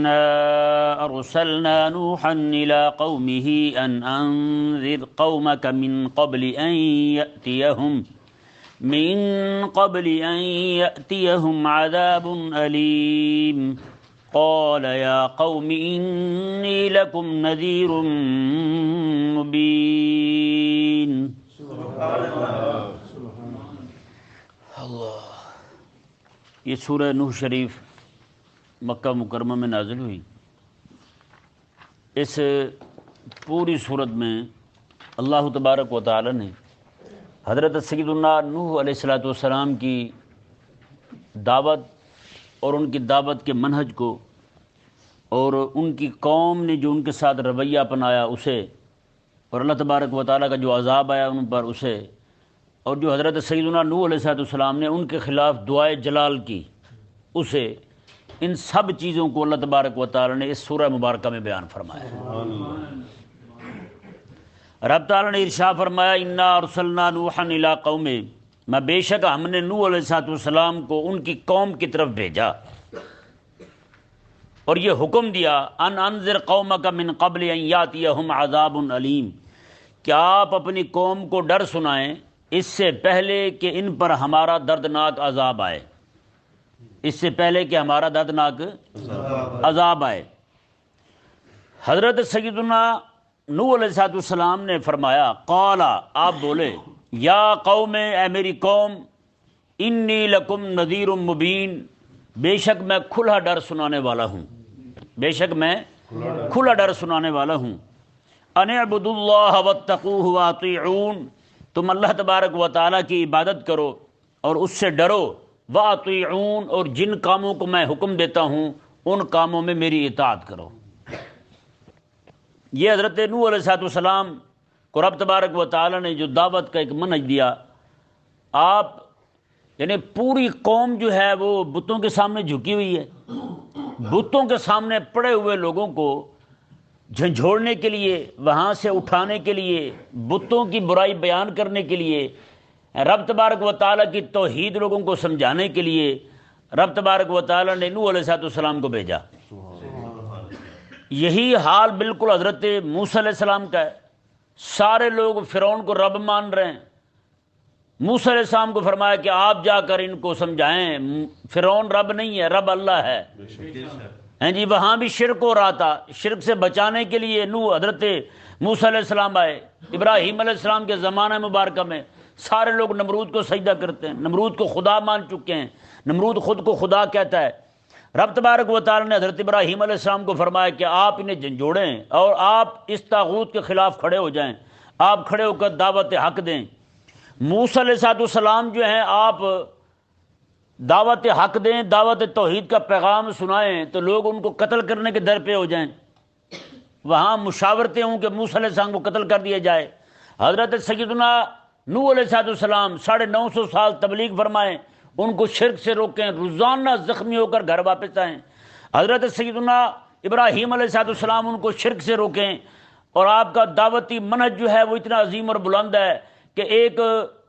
إنا أرسلنا نوحا إلى قومه أن أنذر قومك من قبل أن يأتيهم عذاب أليم قال يا قوم إني لكم نذير مبين. اللہ. یہ سورہ نوح شریف مکہ مکرمہ میں نازل ہوئی. اس پوری صورت میں اللہ تبارک و تعالی نے حضرت سیدنا نوح علیہ السلام کی دعوت اور ان کی دعوت کے منہج کو اور ان کی قوم نے جو ان کے ساتھ رویہ اپنایا اسے، اور اللہ تبارک و تعالیٰ کا جو عذاب آیا ان پر اسے، اور جو حضرت سیدنا نوح علیہ السلام نے ان کے خلاف دعائے جلال کی اسے، ان سب چیزوں کو اللہ تبارک و تعالیٰ نے اس سورہ مبارکہ میں بیان فرمایا ہے. رب تعالیٰ نے ارشاد فرمایا انا ارسلنا نوحا الی قومہ، میں بے شک ہم نے نوح علیہ السلام کو ان کی قوم کی طرف بھیجا اور یہ حکم دیا ان انذر قومک من قبل ان یاتیہم عذاب علیم، کہ آپ اپنی قوم کو ڈر سنائیں اس سے پہلے کہ ان پر ہمارا دردناک عذاب آئے، اس سے پہلے کہ ہمارا دردناک عذاب آئے. حضرت سیدنا نوح علیہ السلام نے فرمایا قالا، آپ بولے یا قوم، اے میری قوم، انی لکم نذیر مبین، بے شک میں کھلا ڈر سنانے والا ہوں، بے شک میں کھلا ڈر سنانے والا ہوں. ان اعبدوا اللہ واتقوہ واطیعون، تم اللہ تبارک و تعالیٰ کی عبادت کرو اور اس سے ڈرو، واطیعون، اور جن کاموں کو میں حکم دیتا ہوں ان کاموں میں میری اطاعت کرو. یہ حضرت نوح علیہ السلام کو رب تبارک و تعالیٰ نے جو دعوت کا ایک منہج دیا، آپ یعنی پوری قوم جو ہے وہ بتوں کے سامنے جھکی ہوئی ہے، بتوں کے سامنے پڑے ہوئے لوگوں کو جھنجھوڑنے کے لیے، وہاں سے اٹھانے کے لیے، بتوں کی برائی بیان کرنے کے لیے، رب تبارک و تعالیٰ کی توحید لوگوں کو سمجھانے کے لیے رب تبارک و تعالیٰ نے نوح علیہ السلام کو بھیجا. یہی حال بالکل حضرت موسیٰ علیہ السلام کا ہے. سارے لوگ فرعون کو رب مان رہے ہیں. موسیٰ علیہ السلام کو فرمایا کہ آپ جا کر ان کو سمجھائیں فرعون رب نہیں ہے، رب اللہ ہے. ہیں جی، وہاں بھی شرک ہو رہا تھا. شرک سے بچانے کے لیے حضرت موسیٰ علیہ السلام آئے. ابراہیم علیہ السلام کے زمانہ مبارکہ میں سارے لوگ نمرود کو سجدہ کرتے ہیں، نمرود کو خدا مان چکے ہیں، نمرود خود کو خدا کہتا ہے. رب تبارک و تعالی نے حضرت ابراہیم علیہ السلام کو فرمایا کہ آپ انہیں جھنجھوڑیں اور آپ اس طاغوت کے خلاف کھڑے ہو جائیں، آپ کھڑے ہو کر دعوت حق دیں. موسیٰ علیہ السلام جو ہیں آپ دعوت حق دیں، دعوت توحید کا پیغام سنائیں تو لوگ ان کو قتل کرنے کے در پہ ہو جائیں. وہاں مشاورتیں ہوں کہ موسیٰ علیہ السلام کو قتل کر دیا جائے. حضرت سیدنا نوح علیہ السلام 950 سال تبلیغ فرمائیں، ان کو شرک سے روکیں، روزانہ زخمی ہو کر گھر واپس آئیں. حضرت سیدنا ابراہیم علیہ السلام ان کو شرک سے روکیں. اور آپ کا دعوتی منہج جو ہے وہ اتنا عظیم اور بلند ہے کہ ایک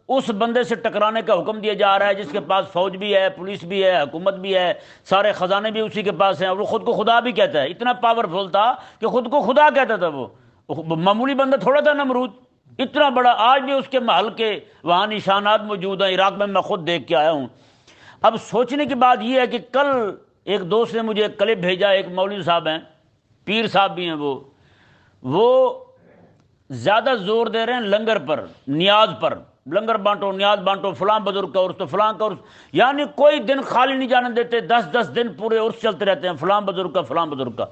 اس بندے سے ٹکرانے کا حکم دیا جا رہا ہے جس کے پاس فوج بھی ہے، پولیس بھی ہے، حکومت بھی ہے، سارے خزانے بھی اسی کے پاس ہیں، اور وہ خود کو خدا بھی کہتا ہے. اتنا پاورفل تھا کہ خود کو خدا کہتا تھا. وہ معمولی بندہ تھوڑا تھا نمرود، اتنا بڑا. آج بھی اس کے محل کے وہاں نشانات موجود ہیں، عراق میں خود دیکھ کے آیا ہوں. اب سوچنے کی بات یہ ہے کہ کل ایک دوست نے مجھے ایک کلپ بھیجا، ایک مولوی صاحب ہیں، پیر صاحب بھی ہیں، وہ زیادہ زور دے رہے ہیں لنگر پر، نیاز پر. لنگر بانٹو، نیاز بانٹو، فلاں بزرگ کا عرس تو فلاں کا عرس، یعنی کوئی دن خالی نہیں جانے دیتے. 10 دن پورے عرس چلتے رہتے ہیں، فلاں بزرگ کا فلاں بزرگ کا.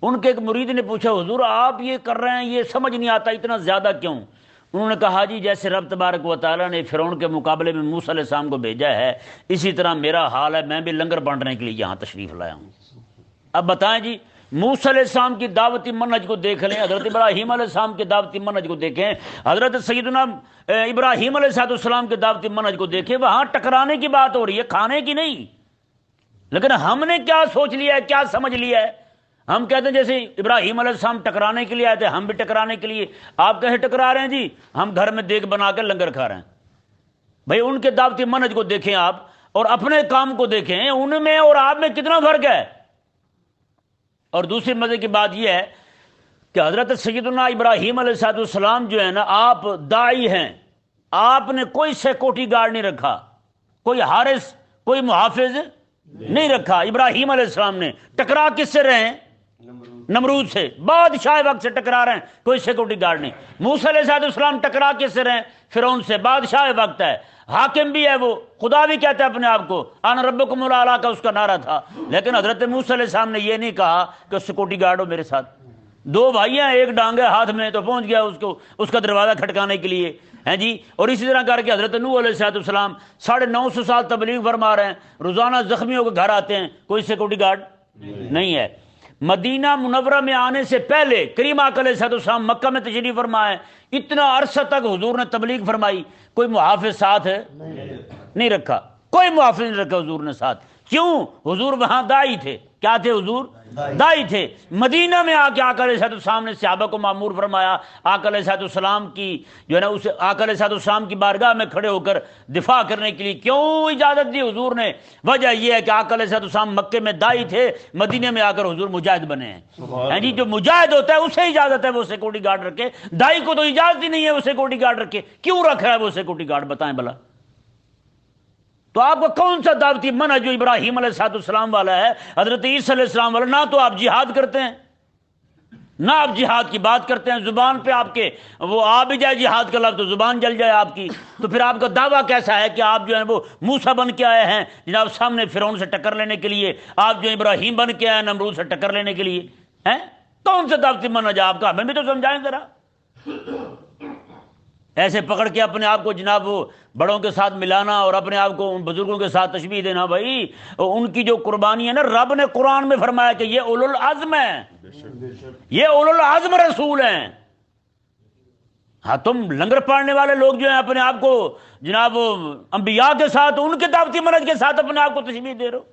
ان کے ایک مرید نے پوچھا حضور آپ یہ کر رہے ہیں، یہ سمجھ نہیں آتا اتنا زیادہ کیوں؟ انہوں نے کہا جی جیسے رب تبارک و تعالیٰ نے فرعون کے مقابلے میں موسیٰ علیہ السلام کو بھیجا ہے، اسی طرح میرا حال ہے، میں بھی لنگر بانٹنے کے لیے یہاں تشریف لایا ہوں. اب بتائیں جی، موسیٰ علیہ السلام کی دعوتی منہج کو دیکھ لیں، حضرت ابراہیم علیہ السلام کے دعوتی منہج کو دیکھیں، حضرت سیدنا ابراہیم علیہ السلام کے دعوتی منہج کو دیکھیں. وہاں ٹکرانے کی بات ہو رہی ہے، کھانے کی نہیں. لیکن ہم نے کیا سوچ لیا ہے، کیا سمجھ لیا ہے؟ ہم کہتے ہیں جیسے ابراہیم علیہ السلام ٹکرانے کے لیے آئے تھے، ہم بھی ٹکرانے کے لیے. آپ کیسے ٹکرا رہے ہیں جی؟ ہم گھر میں دیگ بنا کے لنگر کھا رہے ہیں. بھائی ان کے دعوتی منہج کو دیکھیں آپ، اور اپنے کام کو دیکھیں، ان میں اور آپ میں کتنا فرق ہے. اور دوسری مزے کی بات یہ ہے کہ حضرت سیدنا ابراہیم علیہ السلام جو ہے نا، آپ داعی ہیں، آپ نے کوئی سیکورٹی گارڈ نہیں رکھا، کوئی حارس، کوئی محافظ نہیں رکھا۔ ابراہیم علیہ السلام نے ٹکرا کس سے رہے ہیں؟ نمرود سے، بادشاہ وقت سے ٹکرا رہے ہیں، کوئی سیکورٹی گارڈ نہیں۔ موسیٰ علیہ السلام ٹکرا کس سے رہے ہیں؟ فرعون سے، بادشاہ وقت ہے، حاکم بھی ہے، وہ خدا بھی کہتا ہے اپنے آپ کو، انا ربکم الاعلی کا اس کا نعرہ تھا۔ لیکن حضرت موسیٰ علیہ السلام نے یہ نہیں کہا کہ سیکورٹی گارڈ ہو میرے ساتھ، دو بھائی ہیں، ایک ڈانگ ہے ہاتھ میں، تو پہنچ گیا اس کا دروازہ کھٹکانے کے لیے، ہیں جی۔ اور اسی طرح کر کے حضرت نوح علیہ السلام 950 سال تبلیغ فرما رہے ہیں، روزانہ زخمیوں کے گھر آتے ہیں، کوئی سیکورٹی گارڈ نہیں ہے۔ مدینہ منورہ میں آنے سے پہلے کریم آقا علیہ السلام مکہ میں تشریف فرما ہے، اتنا عرصہ تک حضور نے تبلیغ فرمائی، کوئی محافظ ساتھ نہیں رکھا، کوئی محافظ نہیں رکھا حضور نے ساتھ۔ کیوں؟ حضور وہاں داعی تھے۔ کیا تھے حضور؟ داعی تھے۔ مدینہ میں آ کے آقا علیہ السلام نے صحابہ کو مامور فرمایا، آقا علیہ السلام کی جو ہے نا اسے آقا علیہ السلام کی بارگاہ میں کھڑے ہو کر دفاع کرنے کے لیے کیوں اجازت دی حضور نے؟ وجہ یہ ہے کہ آقا علیہ السلام مکے میں داعی تھے، مدینے میں آ کر حضور مجاہد بنے ہیں جی۔ جو مجاہد ہوتا ہے اسے اجازت ہے وہ سیکورٹی گارڈ رکھے، داعی کو تو اجازت ہی نہیں ہے وہ سیکورٹی گارڈ رکھے۔ کیوں رکھ رہا ہے وہ سیکورٹی گارڈ؟ بتائیں بھلا۔ تو آپ کو کون سا دعوتی منہج جو ابراہیم علیہ السلام والا ہے، حضرت عیسیٰ علیہ السلام والا؟ نہ تو آپ جہاد کرتے ہیں، نہ آپ جہاد کی بات کرتے ہیں، زبان پہ آپ کے وہ آ بھی جائے جہاد کا لفظ تو زبان جل جائے آپ کی، تو پھر آپ کا دعویٰ کیسا ہے کہ آپ جو ہے وہ موسیٰ بن کے آئے ہیں جناب سامنے فرعون سے ٹکر لینے کے لیے، آپ جو ابراہیم بن کے آئے ہیں نمرود سے ٹکر لینے کے لیے؟ ہیں کون سا دعوتی منہج آپ کا؟ ہمیں بھی تو سمجھائیں ذرا۔ ایسے پکڑ کے اپنے آپ کو جناب وہ بڑوں کے ساتھ ملانا اور اپنے آپ کو ان بزرگوں کے ساتھ تشبیہ دینا، بھائی ان کی جو قربانی ہے نا، رب نے قرآن میں فرمایا کہ یہ اولو العزم ہیں، یہ اولو العزم رسول ہیں۔ ہاں تم لنگر پاڑنے والے لوگ جو ہیں اپنے آپ کو جناب انبیاء کے ساتھ ان کے دعوتی منہج کے ساتھ اپنے آپ کو تشبیہ دے رہے ہو۔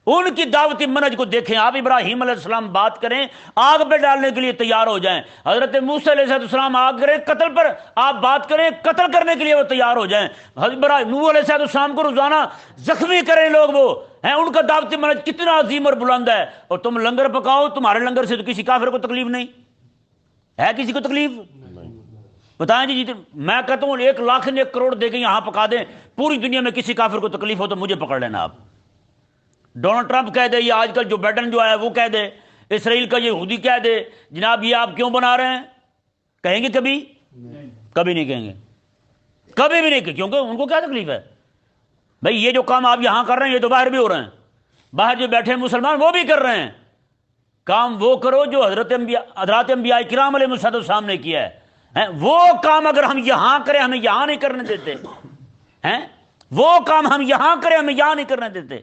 ان کی دعوتی منہج کو دیکھیں آپ، ابراہیم علیہ السلام بات کریں آگ پہ ڈالنے کے لیے تیار ہو جائیں، حضرت موسیٰ علیہ السلام آگ کریں قتل پر، آپ بات کریں قتل کرنے کے لیے وہ تیار ہو جائیں، حضرت نوح علیہ السلام کو روزانہ زخمی کریں لوگ، وہ ہیں ان کا دعوتی منہج کتنا عظیم اور بلند ہے، اور تم لنگر پکاؤ، تمہارے لنگر سے تو کسی کافر کو تکلیف نہیں ہے، کسی کو تکلیف؟ بتائیں جی، میں کہتا ہوں 1 لاکھ نے 1 کروڑ دے کے یہاں پکا دیں، پوری دنیا میں کسی کافر کو تکلیف ہو تو مجھے پکڑ لینا آپ۔ ڈونلڈ ٹرمپ کہہ دے، یا آج کل جو بائیڈن جو ہے وہ کہہ دے، اسرائیل کا یہودی کہہ دے جناب یہ آپ کیوں بنا رہے ہیں، کہیں گے کبھی؟ کبھی نہیں کہیں گے، کبھی بھی نہیں، کیونکہ ان کو کیا تکلیف ہے بھائی؟ یہ جو کام آپ یہاں کر رہے ہیں یہ تو باہر بھی ہو رہے ہیں، باہر جو بیٹھے ہیں مسلمان وہ بھی کر رہے ہیں۔ کام وہ کرو جو حضرات انبیاء کرام علیہ السلام نے کیا ہے، وہ کام اگر ہم یہاں کریں ہمیں یہاں نہیں کرنے دیتے ہیں، وہ کام ہم یہاں کریں ہمیں یہاں نہیں کرنے دیتے۔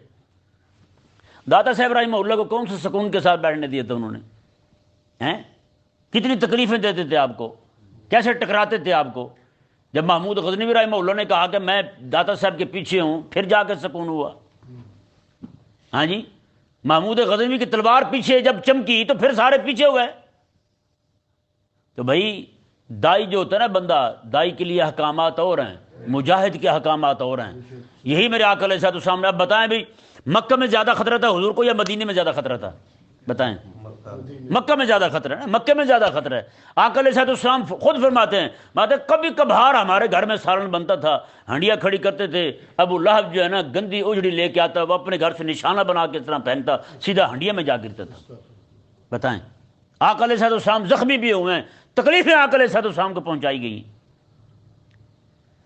داتا صاحب رحمہ اللہ کو کون سے سکون کے ساتھ بیٹھنے دیا تھا انہوں نے؟ کتنی تکلیفیں دیتے تھے آپ کو، کیسے ٹکراتے تھے آپ کو۔ جب محمود غزنوی رحمہ اللہ نے کہا کہ میں داتا صاحب کے پیچھے ہوں، پھر جا کے سکون ہوا۔ ہاں جی، محمود غزنوی کی تلوار پیچھے جب چمکی تو پھر سارے پیچھے ہو گئے۔ تو بھائی دائی جو ہوتا ہے نا بندہ، دائی کے لیے احکامات اور ہیں، مجاہد کے احکامات اور ہیں۔ یہی میرے آقا علیہ السلام نے، اب بتائیں بھائی مکہ میں زیادہ خطرہ تھا حضور کو یا مدینے میں زیادہ خطرہ تھا؟ بتائیں۔ مکہ میں زیادہ خطرہ ہے، مکہ میں زیادہ خطرہ ہے۔ آقا علیہ السلام خود فرماتے ہیں کبھی کبھار ہمارے گھر میں سالن بنتا تھا، ہنڈیاں کھڑی کرتے تھے، ابو لہب جو ہے نا گندی اجڑی لے کے آتا، وہ اپنے گھر سے نشانہ بنا کے اس طرح پھینکتا، سیدھا ہنڈیا میں جا گرتا تھا۔ بتائیں، آقا علیہ السلام زخمی بھی ہوئے ہیں، تکلیفیں آقا علیہ السلام کو پہنچائی گئی،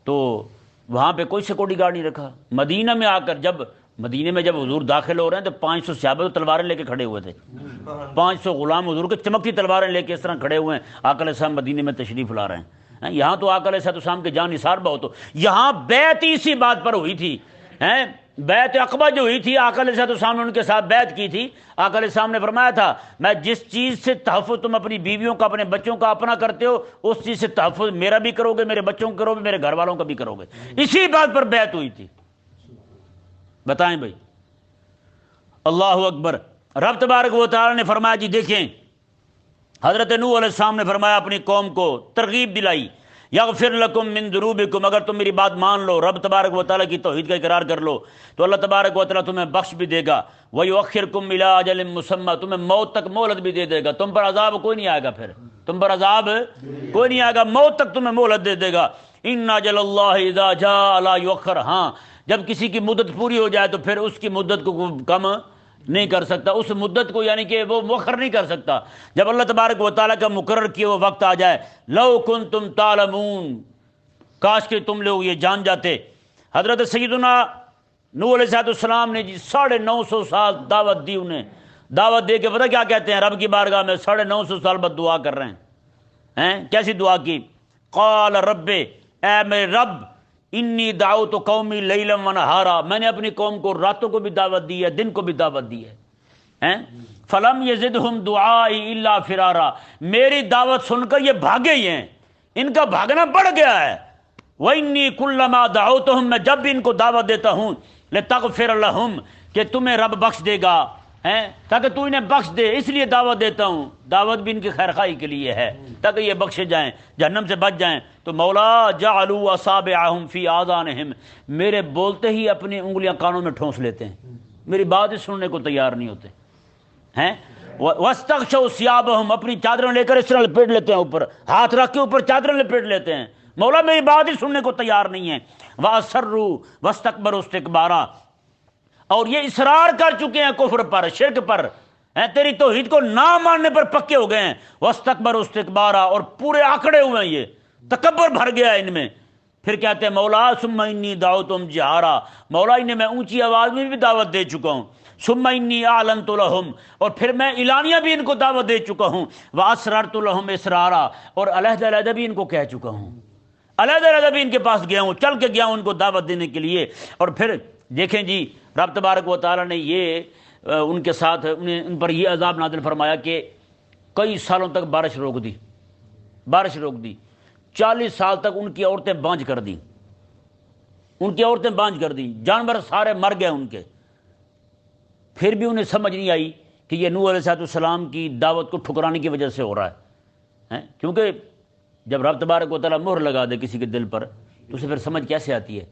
تو وہاں پہ کوئی سیکورٹی گارڈ نہیں رکھا۔ مدینہ میں آ کر مدینے میں جب حضور داخل ہو رہے ہیں تو 500 صحابہ تلواریں لے کے کھڑے ہوئے تھے، 500 غلام حضور کے چمکتی تلواریں لے کے اس طرح کھڑے ہوئے ہیں، آقا علیہ السلام مدینے میں تشریف لا رہے ہیں۔ یہاں تو آقا علیہ السلام کے جان نثار بہت ہو، یہاں بیعت اسی بات پر ہوئی تھی، بیعت عقبہ جو ہوئی تھی، آقا علیہ السلام نے ان کے ساتھ بیعت کی تھی۔ آقا علیہ السلام نے فرمایا تھا میں جس چیز سے تحفظ تم اپنی بیویوں کا اپنے بچوں کا اپنا کرتے ہو، اس چیز سے تحفظ میرا بھی کرو گے، میرے بچوں کا کرو گے، میرے گھر والوں کا بھی کرو گے، اسی بات پر بیعت ہوئی تھی۔ بتائیں بھائی، اللہ اکبر۔ رب تبارک و تعالی نے فرمایا جی دیکھیں، حضرت نوح علیہ السلام نے فرمایا اپنی قوم کو ترغیب دلائی، یغفر لکم من ذنوبکم، اگر تم میری بات مان لو، رب تبارک و تعالیٰ کی توحید کا اقرار کر لو تو اللہ تبارک و تعالیٰ تمہیں بخش بھی دے گا، ویؤخرکم الی اجل مسمی، تمہیں موت تک مہلت بھی دے دے گا، تم پر عذاب کوئی نہیں آئے گا، پھر تم پر عذاب کوئی نہیں آئے گا، موت تک تمہیں مہلت دے دے گا۔ ان اجل اللہ اذا جاء لا یؤخر، ہاں جب کسی کی مدت پوری ہو جائے تو پھر اس کی مدت کو کم نہیں کر سکتا، اس مدت کو یعنی کہ وہ مؤخر نہیں کر سکتا۔ جب اللہ تبارک و تعالیٰ کا مقرر کیا ہوا وقت آ جائے، لو کنتم تعلمون، کاش کہ تم لوگ یہ جان جاتے۔ حضرت سیدنا نوح علیہ السلام نے جی 950 سال دعوت دی، انہیں دعوت دے کے پتہ کیا کہتے ہیں؟ رب کی بارگاہ میں 950 سال بعد دعا کر رہے ہیں۔ کیسی دعا کی؟ قال رب، اے میرے رب، انی دعوت قومی لیلا ونہارا، میں نے اپنی قوم کو راتوں کو بھی دعوت دی ہے، دن کو بھی دعوت دی ہے۔ فلم یزدہم دعائی الا فرارا، میری دعوت سن کر یہ بھاگے ہی ہیں، ان کا بھاگنا بڑھ گیا ہے۔ وانی کلما دعوتہم، میں جب بھی ان کو دعوت دیتا ہوں، لتغفر لہم، کہ تمہیں رب بخش دے گا، تاکہ تو انہیں بخش دے، اس لیے دعوت دیتا ہوں، دعوت بھی ان کی خیر خواہی کے لیے ہے تاکہ یہ بخشے جائیں، جہنم سے بچ جائیں۔ تو مولا جعلوا اصابعہم فی آذانہم، میرے بولتے ہی اپنی انگلیاں کانوں میں ٹھونس لیتے ہیں، میری بات ہی سننے کو تیار نہیں ہوتے ہیں۔ واستغشوا ثیابہم، اپنی چادریں لے کر اس طرح لپیٹ لیتے ہیں، اوپر ہاتھ رکھ کے اوپر چادریں لپیٹ لیتے ہیں، مولا میری بات ہی سننے کو تیار نہیں ہے۔ واسروا واستکبروا استکبارا، اور یہ اصرار کر چکے ہیں کفر پر، شرک پر، تیری توحید کو نہ ماننے پر پکے ہو گئے ہیں۔ واستکبروا استکبارا، اور پورے آکڑے ہوئے ہیں، یہ تکبر بھر گیا ہے ان میں۔ پھر کہتے ہیں مولا ثم انی دعوتہم جہارا، مولا انہیں میں اونچی آواز میں بھی دعوت دے چکا ہوں۔ ثم انی اعلنت لہم، اور پھر میں اعلانیہ بھی ان کو دعوت دے چکا ہوں۔ واسررت لہم اسرارا، اور علیحدہ علیحدہ بھی ان کو کہہ چکا ہوں، علیحدہ علیحدہ بھی ان کے پاس گیا ہوں، چل کے گیا ہوں ان کو دعوت دینے کے لیے۔ اور پھر دیکھیں جی رب تبارک و تعالیٰ نے یہ ان کے ساتھ ان پر یہ عذاب نازل فرمایا کہ کئی سالوں تک بارش روک دی، 40 سال تک ان کی عورتیں بانجھ کر دیں، جانور سارے مر گئے ان کے۔ پھر بھی انہیں سمجھ نہیں آئی کہ یہ نوح علیہ السلام کی دعوت کو ٹھکرانے کی وجہ سے ہو رہا ہے، کیونکہ جب رب تبارک و تعالیٰ مہر لگا دے کسی کے دل پر تو اسے پھر سمجھ کیسے آتی ہے؟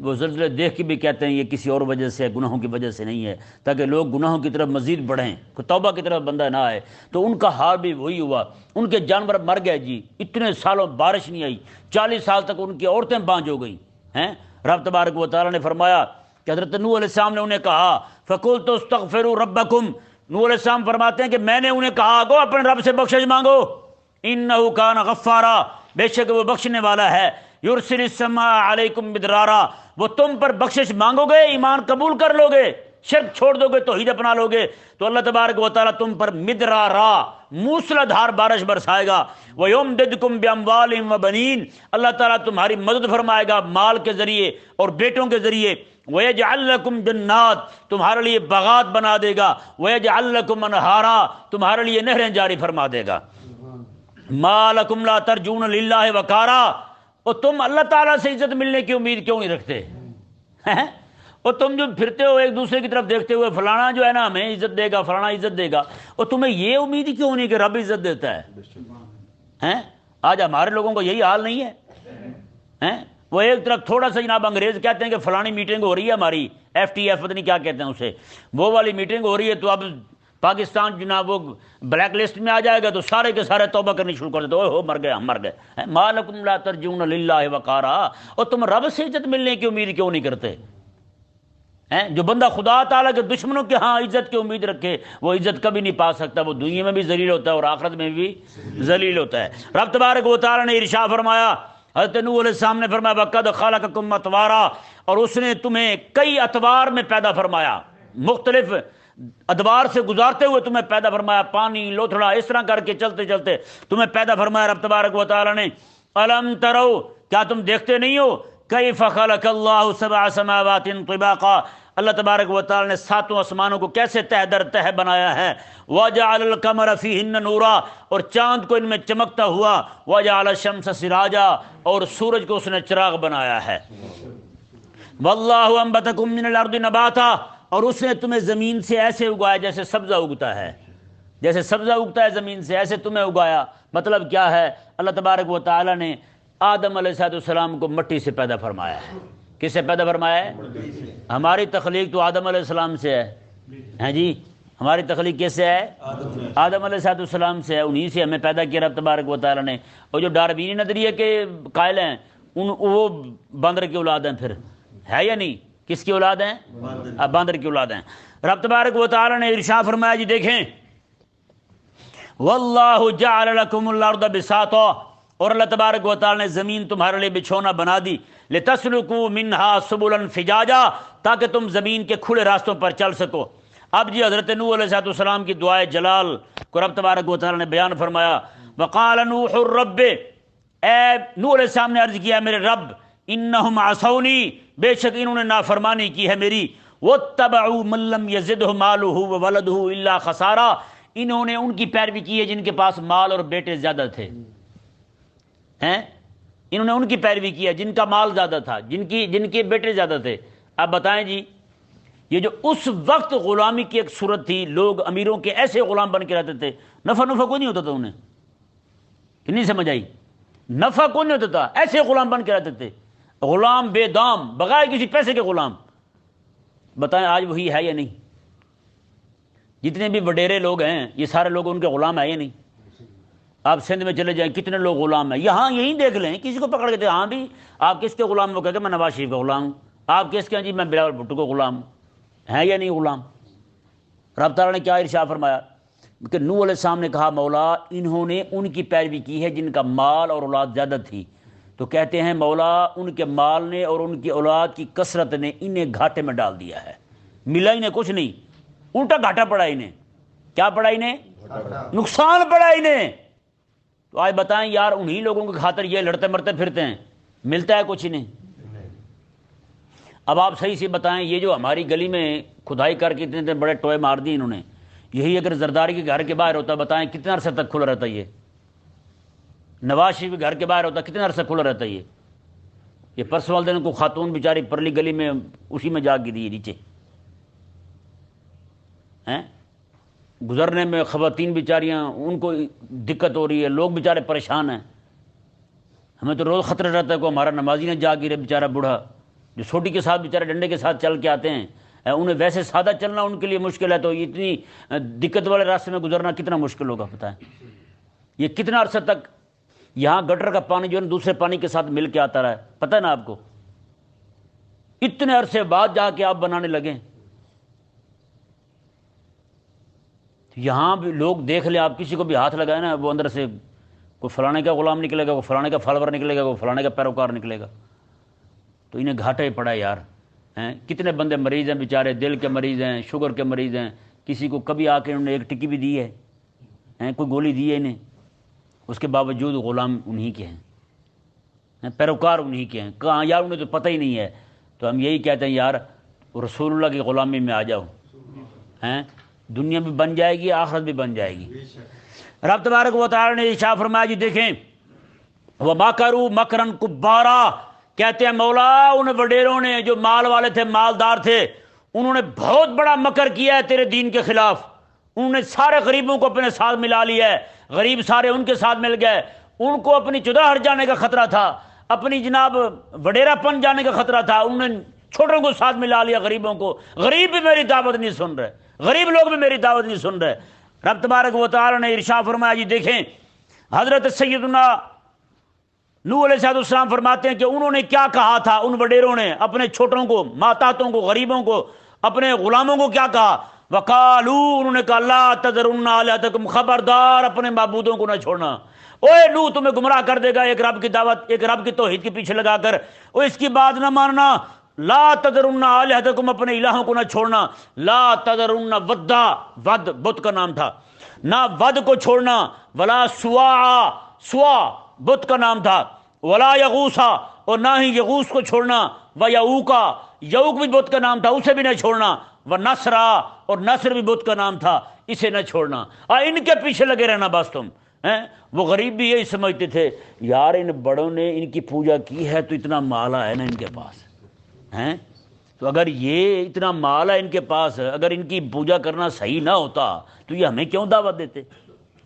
وہ زلزلے دیکھ کے بھی کہتے ہیں یہ کسی اور وجہ سے، گناہوں کی وجہ سے نہیں ہے، تاکہ لوگ گناہوں کی طرف مزید بڑھیں، کوئی توبہ کی طرف بندہ نہ آئے۔ تو ان کا حال بھی وہی ہوا، ان کے جانور مر گئے جی، اتنے سالوں بارش نہیں آئی، 40 سال تک ان کی عورتیں بانجھ ہو گئیں ہیں۔ رب تبارک و تعالیٰ نے فرمایا کہ حضرت نوح علیہ السلام نے انہیں کہا فَقُلْتُ اسْتَغْفِرُوا رَبَّكُمْ، نوح علیہ السلام فرماتے ہیں کہ میں نے انہیں کہا گو اپنے رب سے بخشش مانگو، اِنَّهُ كَانَ غَفَّارًا، بے شک وہ بخشنے والا ہے، یرسل السماء علیکم مدرارا، وہ تم پر بخشش مانگو گے، ایمان قبول کر لو گے، شرک چھوڑ دو گے، توحید اپنا لو گے تو اللہ تبارک و تعالیٰ تم پر مدرارا موسلا دھار بارش برسائے گا۔ وَيُمْدِدْكُمْ بِأَمْوَالٍ وَبَنِينَ، اللہ تعالیٰ تمہاری مدد فرمائے گا مال کے ذریعے اور بیٹوں کے ذریعے۔ وَيَجْعَلْ لَكُمْ جَنَّاتٍ، تمہارے لیے باغات بنا دے گا۔ وَيَجْعَلْ لَكُمْ أَنْهَارًا، تمہارے لیے نہریں جاری فرما دے گا۔ مَا لَكُمْ لَا تَرْجُونَ لِلَّهِ وَقَارًا، اور تم اللہ تعالیٰ سے عزت ملنے کی امید کیوں نہیں رکھتے؟ اور تم جو پھرتے ہو ایک دوسرے کی طرف دیکھتے ہوئے فلانا جو ہے نا ہمیں عزت دے گا، فلانا عزت دے گا، اور تمہیں یہ امید ہی کیوں نہیں کہ رب عزت دیتا ہے؟ آج ہمارے لوگوں کو یہی حال نہیں ہے؟ وہ ایک طرف تھوڑا سا جناب انگریز کہتے ہیں کہ فلانی میٹنگ ہو رہی ہے ہماری، FTF پتہ نہیں کیا کہتے ہیں اسے، وہ والی میٹنگ ہو رہی ہے تو اب پاکستان جناب وہ بلیک لسٹ میں آ جائے گا تو سارے کے سارے توبہ کرنی شروع کر دیتے، اوہ ہو مر گئے ہم مر گئے۔ ما لکم لا ترجون للہ وقارا، اور تم رب سے عزت ملنے کی امید کیوں نہیں کرتے؟ جو بندہ خدا تعالیٰ کے دشمنوں کے ہاں عزت کی امید رکھے وہ عزت کبھی نہیں پا سکتا، وہ دنیا میں بھی ذلیل ہوتا ہے اور آخرت میں بھی ذلیل ہوتا ہے۔ رب تبارک و تعالیٰ نے ارشاد فرمایا، حضرت نوح علیہ السلام نے فرمایا وَقَدْ خَلَقَكُمْ أَطْوَارًا، اور اس نے تمہیں کئی اطوار میں پیدا فرمایا، مختلف ادوار سے گزارتے ہوئے تمہیں پیدا فرمایا، پانی لوتھڑا اس طرح کر کے چلتے چلتے تمہیں پیدا فرمایا رب تبارک و تعالیٰ نے۔ الم ترو، کیا تم دیکھتے نہیں ہو کیف خلق اللہ سبع سماوات طباقا، اللہ تبارک و تعالیٰ نے 7 آسمانوں کو کیسے تہ در تہ بنایا ہے۔ وجعل القمر فیہن نورا، اور چاند کو ان میں چمکتا ہوا، وجعل الشمس سراجا، اور سورج کو اس نے چراغ بنایا ہے۔ واللہ انبتکم من الارض نباتا، اور اس نے تمہیں زمین سے ایسے اگایا جیسے سبزہ اگتا ہے، جیسے سبزہ اگتا ہے زمین سے ایسے تمہیں اگایا۔ مطلب کیا ہے؟ اللہ تبارک و تعالیٰ نے آدم علیہ السلام کو مٹی سے پیدا فرمایا ہے۔ کس سے پیدا فرمایا ہے؟ ہماری تخلیق تو آدم علیہ السلام سے ہے، ہیں جی؟ ہماری تخلیق کس سے ہے؟ آدم علیہ السلام سے ہے، انہی سے ہمیں پیدا کیا رب تبارک و تعالیٰ نے۔ اور جو ڈاربینی نظریے کے قائل ہیں وہ باندر کی اولاد ہیں، پھر ہے یا نہیں؟ کس کی اولاد ہیں؟ باندر کی اولاد ہیں۔ رب تبارک و تعالیٰ نے ارشاد فرمایا جی دیکھیں، واللہ جعل لکم الارض بساطا، اور اللہ تبارک و تعالیٰ نے زمین تمہارے لیے بچھونا بنا دی، لتسلکوا منہا سبلا فجاجا، تاکہ تم زمین کے کھلے راستوں پر چل سکو۔ اب جی حضرت نوح علیہ السلام کی دعائے جلال کو رب تبارک و تعالیٰ نے بیان فرمایا، وقال نوح الرب، اے نوح علیہ السلام نے عرض کیا میرے رب، انہم عصونی، بے شک انہوں نے نافرمانی کی ہے میری، واتبعوا من لم یزدہ مالہ وولدہ الا خسارا، انہوں نے ان کی پیروی کی ہے جن کے پاس مال اور بیٹے زیادہ تھے، ہیں؟ انہوں نے ان کی پیروی کی ہے جن کا مال زیادہ تھا، جن کے بیٹے زیادہ تھے۔ اب بتائیں جی، یہ جو اس وقت غلامی کی ایک صورت تھی، لوگ امیروں کے ایسے غلام بن کے رہتے تھے، نفع کوئی نہیں ہوتا تھا انہیں، کہ نہیں سمجھ آئی؟ نفع کوئی نہیں ہوتا تھا، ایسے غلام بن کے رہتے تھے، غلام بے دام، بغیر کسی پیسے کے غلام۔ بتائیں آج وہی ہے یا نہیں؟ جتنے بھی وڈیرے لوگ ہیں یہ سارے لوگ ان کے غلام ہیں یا نہیں؟ آپ سندھ میں چلے جائیں کتنے لوگ غلام ہیں، یہاں یہی دیکھ لیں، کسی کو پکڑ کے دے، ہاں بھی آپ کس کے غلام؟ وہ کہتے میں نواز شریف کا غلام ہوں۔ آپ کس کے ہیں؟ جی میں بلاول بھٹو کو غلام ہوں۔ ہیں یا نہیں غلام؟ رب تعالیٰ نے کیا ارشاد فرمایا کہ نوح علیہ السلام نے کہا مولا انہوں نے ان کی پیروی کی ہے جن کا مال اور اولاد زیادہ تھی، تو کہتے ہیں مولا ان کے مال نے اور ان کی اولاد کی کثرت نے انہیں گھاٹے میں ڈال دیا ہے، ملا انہیں کچھ نہیں، الٹا گھاٹا پڑا انہیں۔ کیا پڑا انہیں؟ نقصان پڑا انہیں۔ تو آج بتائیں یار انہی لوگوں کے خاطر یہ لڑتے مرتے پھرتے ہیں، ملتا ہے کچھ انہیں؟ اب آپ صحیح سے بتائیں، یہ جو ہماری گلی میں کھدائی کر کے اتنے بڑے ٹوئے مار دیے انہوں نے، یہی اگر زرداری کے گھر کے باہر ہوتا بتائیں کتنے عرصے تک کھلا رہتا یہ؟ نواز شریف کے گھر کے باہر ہوتا کتنے عرصے کھلا رہتا یہ پرسوں والے دن کو خاتون بیچاری پرلی گلی میں اسی میں جا گری نیچے، ہیں؟ گزرنے میں خواتین بیچاریاں ان کو دقت ہو رہی ہے، لوگ بیچارے پریشان ہیں، ہمیں تو روز خطرہ رہتا ہے کہ ہمارا نمازی نہ جا گرے بیچارہ بوڑھا جو سوٹی کے ساتھ بیچارے ڈنڈے کے ساتھ چل کے آتے ہیں، انہیں ویسے سادہ چلنا ان کے لیے مشکل ہے، تو اتنی دقت والے راستے میں گزرنا کتنا مشکل ہوگا بتائیں؟ یہ کتنا عرصہ تک یہاں گٹر کا پانی جو ہے دوسرے پانی کے ساتھ مل کے آتا رہا ہے، پتہ ہے نا آپ کو؟ اتنے عرصے بعد جا کے آپ بنانے لگیں۔ یہاں بھی لوگ دیکھ لیں، آپ کسی کو بھی ہاتھ لگائے نا وہ اندر سے کوئی فلانے کا غلام نکلے گا، کوئی فلانے کا فالوور نکلے گا، کوئی فلانے کا پیروکار نکلے گا، تو انہیں گھاٹا ہی پڑا ہے یار۔ ہیں کتنے بندے مریض ہیں بیچارے، دل کے مریض ہیں، شوگر کے مریض ہیں، کسی کو کبھی آ کے انہوں نے ایک ٹکی بھی دی ہے، کوئی گولی دی ہے انہیں، اس کے باوجود غلام انہی کے ہیں، پیروکار انہی کے ہیں، کہاں یار انہیں تو پتہ ہی نہیں ہے۔ تو ہم یہی کہتے ہیں یار رسول اللہ کی غلامی میں آ جاؤ، ہیں دنیا بھی بن جائے گی، آخرت بھی بن جائے گی۔ رب تبارک و تعالی نے ارشاد فرمایا جی دیکھیں، وَمَكَرُوا مَكْرًا كُبَّارًا، کہتے ہیں مولا ان وڈیروں نے جو مال والے تھے، مالدار تھے، انہوں نے بہت بڑا مکر کیا ہے تیرے دین کے خلاف، انہوں نے سارے غریبوں کو اپنے ساتھ ملا لیا ہے، غریب سارے ان کے ساتھ مل گئے، ان کو اپنی جدا ہٹ جانے کا خطرہ تھا، اپنی جناب وڈیرا پن جانے کا خطرہ تھا، انہوں نے چھوٹوں کو ساتھ ملا لیا، غریبوں کو۔ غریب بھی میری دعوت نہیں سن رہے، غریب لوگ بھی میری دعوت نہیں سن رہے۔ رب تبارک و تعالی نے ارشاد فرمایا جی دیکھیں، حضرت سیدنا نوح علیہ السلام فرماتے ہیں کہ انہوں نے کیا کہا تھا، ان وڈیروں نے اپنے چھوٹوں کو، ماتحتوں کو، غریبوں کو، اپنے غلاموں کو کیا کہا؟ وقالو، انہوں نے کہا لا تذرن آلہتکم، خبردار اپنے معبودوں کو نہ چھوڑنا۔ اوے نوح تمہیں گمراہ کر دے گا ایک رب کی دعوت، ایک رب کی توحید کے پیچھے لگا کر، اور اس کی بات نہ ماننا۔ لا تذرن آلہتکم، اپنے الہوں کو نہ چھوڑنا۔ لا تذرن ودا، ود بت کا نام تھا، نہ ود کو چھوڑنا، ولا سواع، سوا بت کا نام تھا، ولا یغوسا، اور نہ ہی یغوس کو چھوڑنا، و یعوقا، یعوق بھی بت کا نام تھا، اسے بھی نہ چھوڑنا، و نصرا، اور نصر بھی بت کا نام تھا، اسے نہ چھوڑنا۔ ان کے پیچھے لگے رہنا بس تم۔ وہ غریب بھی یہی سمجھتے تھے یار ان بڑوں نے ان کی پوجا کی ہے تو اتنا مال ہے نا ان کے پاس، ہیں تو اگر یہ اتنا مال ہے ان کے پاس، اگر ان کی پوجا کرنا صحیح نہ ہوتا تو یہ ہمیں کیوں دعوت دیتے؟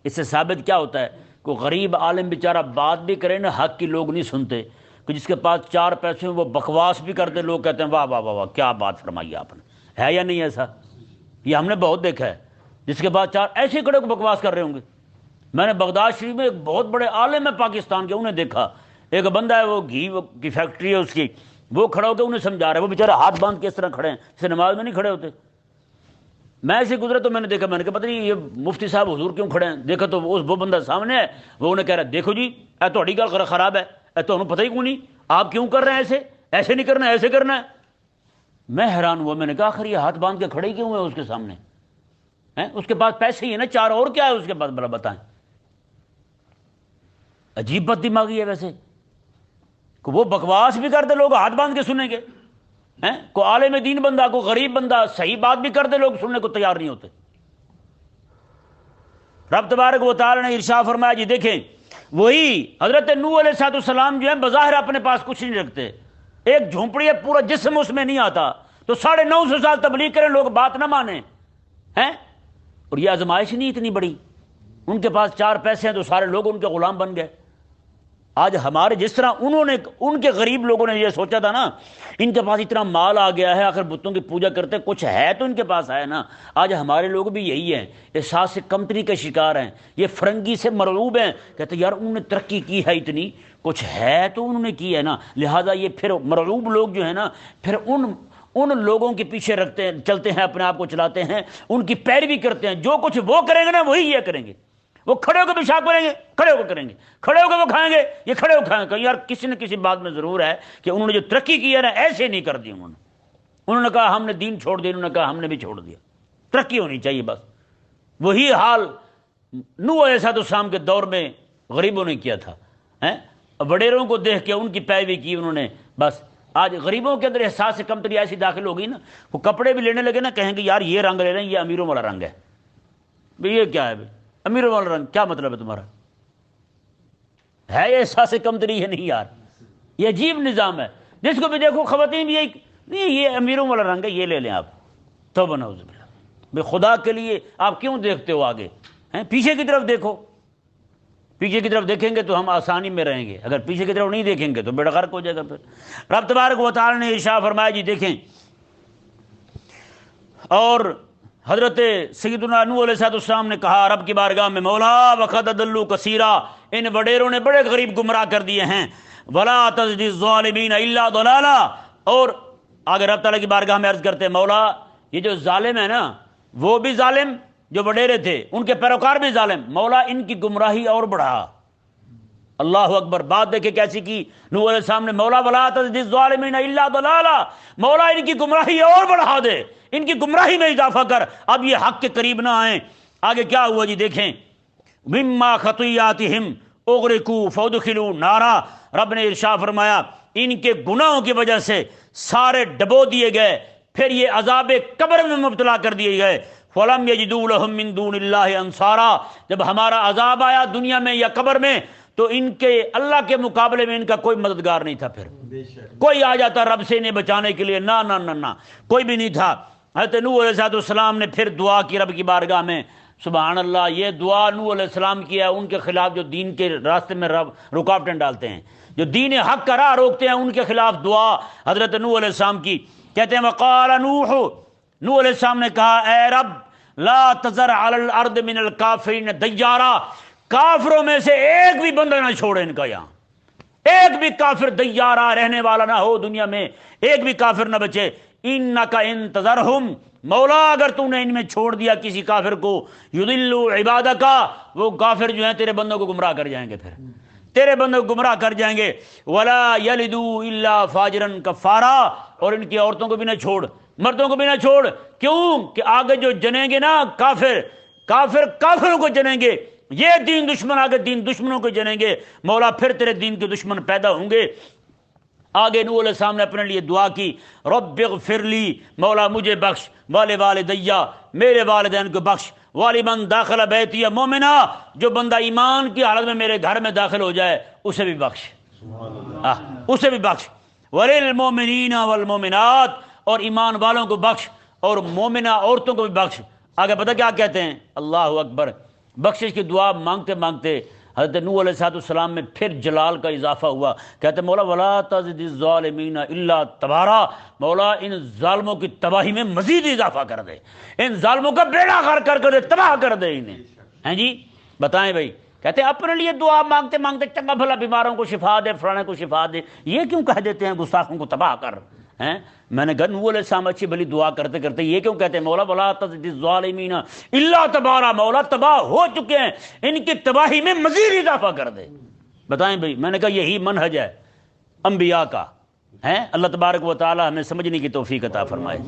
اس سے ثابت کیا ہوتا ہے؟ کوئی غریب عالم بیچارہ بات بھی کرے نا، حق کی لوگ نہیں سنتے، کہ جس کے پاس 4 پیسے ہیں وہ بکواس بھی کرتے، لوگ کہتے ہیں واہ واہ واہ واہ کیا بات فرمائی آپ نے، ہے یا نہیں ایسا؟ یہ ہم نے بہت دیکھا ہے، جس کے پاس 4 ایسے کھڑے کو بکواس کر رہے ہوں گے۔ میں نے بغداد شریف میں ایک بہت بڑے عالم ہے پاکستان کے، انہیں دیکھا، ایک بندہ ہے وہ گھی کی فیکٹری ہے اس کی، وہ کھڑا ہو کے انہیں سمجھا رہا ہے، وہ بیچارے ہاتھ باندھ کے اس طرح کھڑے ہیں جیسے نماز میں نہیں کھڑے ہوتے۔ میں ایسے گزرا تو میں نے دیکھا، میں نے کہا پتہ نہیں یہ مفتی صاحب حضور کیوں کھڑے ہیں، دیکھا تو وہ بندہ سامنے ہے، وہ انہیں کہہ رہا ہے دیکھو جی اے تہاڈی گل خراب ہے، اے تمہیں پتہ ہی کیوں نہیں، آپ کیوں کر رہے ہیں ایسے نہیں کرنا، ایسے کرنا ہے۔ میں حیران ہوا، میں نے کہا آخر یہ ہاتھ باندھ کے کھڑے کیوں ہیں اس کے سامنے ہیں؟ اس کے پاس پیسے ہی ہے نا 4، اور کیا ہے اس کے پاس بلا بتائیں؟ عجیب بد دماغی ہے ویسے کہ وہ بکواس بھی کر دے لوگ ہاتھ باندھ کے سنیں گے، ہیں کو عالم دین بندہ، کو غریب بندہ صحیح بات بھی کر دے لوگ سننے کو تیار نہیں ہوتے۔ رب تبارک و تعالی نے ارشاد فرمایا جی دیکھیں وہی حضرت نوح علیہ السلام جو ہیں بظاہر اپنے پاس کچھ نہیں رکھتے، ایک جھونپڑی ہے، پورا جسم اس میں نہیں آتا، تو 950 سال تبلیغ کریں لوگ بات نہ مانیں ہیں، اور یہ آزمائش نہیں اتنی بڑی، ان کے پاس 4 پیسے ہیں تو سارے لوگ ان کے غلام بن گئے۔ آج ہمارے جس طرح انہوں نے ان کے غریب لوگوں نے یہ سوچا تھا نا، ان کے پاس اتنا مال آ گیا ہے، آخر بتوں کی پوجا کرتے کچھ ہے تو ان کے پاس ہے نا۔ آج ہمارے لوگ بھی یہی ہیں، احساس سے کمتری کے شکار ہیں، یہ فرنگی سے مرعوب ہیں، کہتے یار انہوں نے ترقی کی ہے اتنی، کچھ ہے تو انہوں نے کی ہے نا، لہٰذا یہ پھر مرعوب لوگ جو ہیں نا پھر ان لوگوں کے پیچھے رکھتے ہیں، چلتے ہیں، اپنے آپ کو چلاتے ہیں، ان کی پیروی کرتے ہیں، جو کچھ وہ کریں گے نا وہی یہ کریں گے، وہ کھڑے ہو کے پیشاب کریں گے، کھڑے ہو کے کریں گے، کھڑے ہو کے وہ کھائیں گے، یہ کھڑے ہو کھائیں گے۔ یار کسی نہ کسی بات میں ضرور ہے کہ انہوں نے جو ترقی کی ہے نا ایسے نہیں کر دی، انہوں نے کہا ہم نے دین چھوڑ دیا، انہوں نے کہا ہم نے بھی چھوڑ دیا، ترقی ہونی چاہیے بس۔ وہی حال نوح علیہ السلام کے دور میں غریبوں نے کیا تھا، وڈیروں کو دیکھ کے ان کی پیروی کی انہوں نے، بس آج غریبوں کے اندر احساس سے کمتری ایسی داخل ہو گئی نا، وہ کپڑے بھی لینے لگے نا کہیں گے یار یہ رنگ لے لیں، یہ امیروں والا رنگ ہے، بھئی یہ کیا ہے بھئی امیروں والا رنگ، کیا مطلب ہے تمہارا؟ ہے یہ احساس کمتری ہے نہیں یار، یہ عجیب نظام ہے، جس کو بھی دیکھو خواتین بھی نہیں یہ امیروں والا رنگ ہے، یہ لے لیں آپ، توبہ نعوذ باللہ، بے خدا کے لیے آپ کیوں دیکھتے ہو آگے؟ پیچھے کی طرف دیکھو، پیچھے کی طرف دیکھیں گے تو ہم آسانی میں رہیں گے، اگر پیچھے کی طرف نہیں دیکھیں گے تو بیڑا غرق ہو جائے گا۔ پھر رب تبارک و تعالی نے ارشاد فرمایا جی دیکھیں، اور حضرت سیدنا نوح علیہ السلام نے کہا رب کی بارگاہ میں مولا وقد اضلوا کثیرا، ان وڈیروں نے بڑے غریب گمراہ کر دیے ہیں، ولا تزد الظالمین الا ضلالا، اور آگے رب تعالیٰ کی بارگاہ میں عرض کرتے ہیں مولا یہ جو ظالم ہے نا وہ بھی ظالم، جو وڈیرے تھے ان کے پیروکار بھی ظالم، مولا ان کی گمراہی اور بڑھا۔ اللہ اکبر، بات دیکھیں کیسی کی نوح علیہ السلام نے، مولا ولا تزد الظالمین الا ضلالا، مولا ان کی گمراہی اور بڑھا دے، ان کی گمراہی میں اضافہ کر، اب یہ حق کے قریب نہ آئیں۔ آگے کیا ہوا جی دیکھیں، مما خطیاتہم اغرقوا فادخلوا نارا، رب نے ارشاد فرمایا ان کے گناہوں کی وجہ سے سارے ڈبو دیے گئے، پھر یہ عذاب قبر میں مبتلا کر دیے گئے، فلم یجدوا لهم من دون اللہ انصارا، جب ہمارا عذاب آیا دنیا میں یا قبر میں تو ان کے اللہ کے مقابلے میں ان کا کوئی مددگار نہیں تھا، پھر کوئی آ جاتا رب سے انہیں بچانے کے لیے، نہ نہ نہ نہ، کوئی بھی نہیں تھا۔ حضرت نوح علیہ السلام نے پھر دعا کی رب کی بارگاہ میں، سبحان اللہ، یہ دعا نوح علیہ السلام کی ہے ان کے خلاف جو دین کے راستے میں رکاوٹیں ڈالتے ہیں، جو دین حق کا راہ روکتے ہیں، ان کے خلاف دعا حضرت نوح علیہ السلام کی۔ کہتے ہیں وقال نوح علیہ السلام نے کہا اے رب لا تذر علی الارض من الکافرین دیارا، کافروں میں سے ایک بھی بندہ نہ چھوڑے ان کا، یہاں ایک بھی کافر دیارہ رہنے والا نہ ہو، دنیا میں ایک بھی کافر نہ بچے۔ انکا ان تذرہم، مولا اگر تو نے ان میں چھوڑ دیا کسی کافر کو، یضلوا عبادکا، وہ کافر جو ہیں تیرے بندوں کو گمراہ کر جائیں گے، پھر تیرے بندوں کو گمراہ کر جائیں گے۔ ولا یلدوا الا فاجرا کفارا، اور ان کی عورتوں کو بھی نہ چھوڑ، مردوں کو بھی نہ چھوڑ، کیوں کہ آگے جو جنیں گے نا کافروں کو جنیں گے، یہ دین دشمن آگے دین دشمنوں کو جنیں گے، مولا پھر تیرے دین کے دشمن پیدا ہوں گے۔ آگے نوح علیہ السلام نے اپنے لیے دعا کی رب اغفر لی، مولا مجھے بخش، والدیہ میرے والدین کو بخش، ولمن داخل بیتی مومنا، جو بندہ ایمان کی حالت میں میرے گھر میں داخل ہو جائے اسے بھی بخش، اسے بھی بخش، وللمؤمنین والمؤمنات، اور ایمان والوں کو بخش اور مومنہ عورتوں کو بھی بخش۔ آگے پتہ کیا کہتے ہیں، اللہ اکبر، بخشش کی دعا مانگتے مانگتے حضرت نوح علیہ السلام میں پھر جلال کا اضافہ ہوا، کہتے مولا ولا تزد الظالمین الا تبارا، مولا ان ظالموں کی تباہی میں مزید اضافہ کر دے، ان ظالموں کا بیڑا غرق کر دے، تباہ کر دے انہیں۔ ہیں جی بتائیں بھائی، کہتے ہیں اپنے لیے دعا مانگتے مانگتے چنگا بھلا بیماروں کو شفا دے، فلانے کو شفا دے، یہ کیوں کہہ دیتے ہیں گستاخوں کو تباہ کر؟ ہیں میں نے کہا نوح علیہ السلام اچھی بھلی دعا کرتے کرتے یہ کیوں کہتے ہیں مولا ولا تزد الظالمین الا تبارا، مولا تباہ ہو چکے ہیں، ان کی تباہی میں مزید اضافہ کر دے۔ بتائیں بھائی، میں نے کہا یہی منہج ہے انبیاء کا، ہیں اللہ تبارک و تعالی ہمیں سمجھنے کی توفیق عطا فرمائے۔